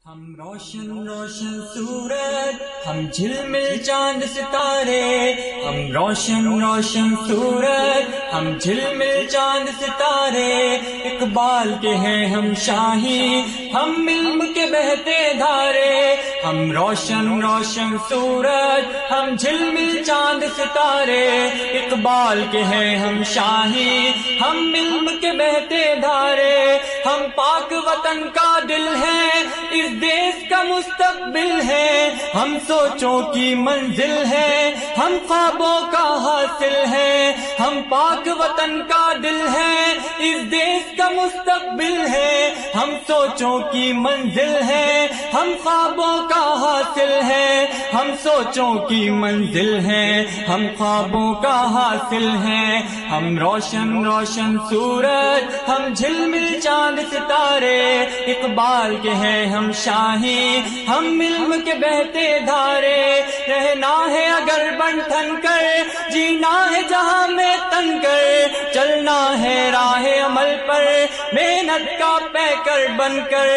ہم روشن روشن سورج، ہم جھلمل چاند ستارے، ہم روشن روشن سورج، ہم جھلمل چاند ستارے، اقبال کے ہیں ہم شاہی، ہم علم کے بہتے دھارے، ہم روشن روشن سورج، ہم جھلمل چاند ستارے، اقبال کے ہیں ہم شاہی، ہم علم کے بہتے دھارے، ہم پاک وطن کا دل ہے، اس دیش کا مستقبل ہے، ہم سوچوں کی منزل ہے، ہم خوابوں کا حاصل ہے، ہم پاک وطن کا دل ہے، اس دیش کا مستقبل ہے، ہم سوچوں کی منزل ہے، ہم خوابوں کا حاصل ہے، ہم سوچوں کی منزل ہے، ہم خوابوں کا حاصل ہے، ہم روشن روشن سورج، ہم جھلمل چاند ستارے، اقبال کے ہیں ہم شاہی، ہم علم کے بہتے دھارے، رہنا ہے اگر بن ٹھن کر، جینا ہے جہاں میں تن کر، چلنا ہے راہ عمل پر، محنت کا پیکر بن کر،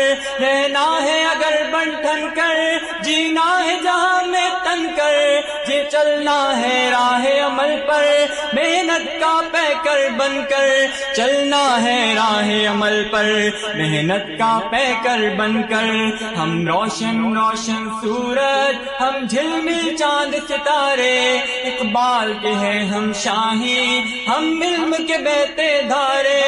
رہنا ہے اگر بن ٹھن کر، جینا ہے جہاں میں تن کر، جی چلنا ہے راہ عمل پر، محنت کا پیکر بن کر، چلنا ہے راہ عمل پر، محنت کا پیکر بن کر، ہم روشن روشن سورج، ہم جھلمل چاند ستارے، اقبال کے ہیں ہم شاہی، ہم علم کے بہتے دھارے،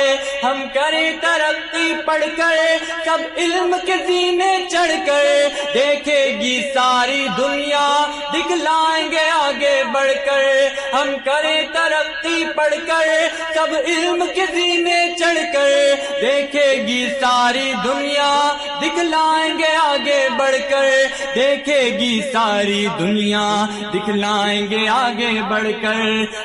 ہم کریں ترقی پڑھ کر، سب علم کے زینے چڑھ کر، دیکھے گی ساری دنیا، دکھلائیں گے آگے بڑھ کر، ہم کریں ترقی پڑھ کر، سب علم کے زینے چڑھ کر، دیکھے گی ساری دنیا، دکھلائیں گے آگے بڑھ کر، دیکھے گی ساری دنیا، دکھلائیں گے آگے بڑھ کر،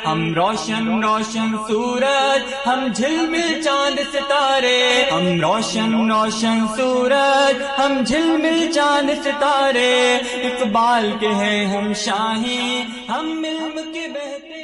ہم روشن روشن سورج، ہم جھلمل چاند ستارے، ہم روشن روشن سورج، ہم جھلمل چاند ستارے، اقبال کے ہیں ہم شاہی، ہم علم کے بہتے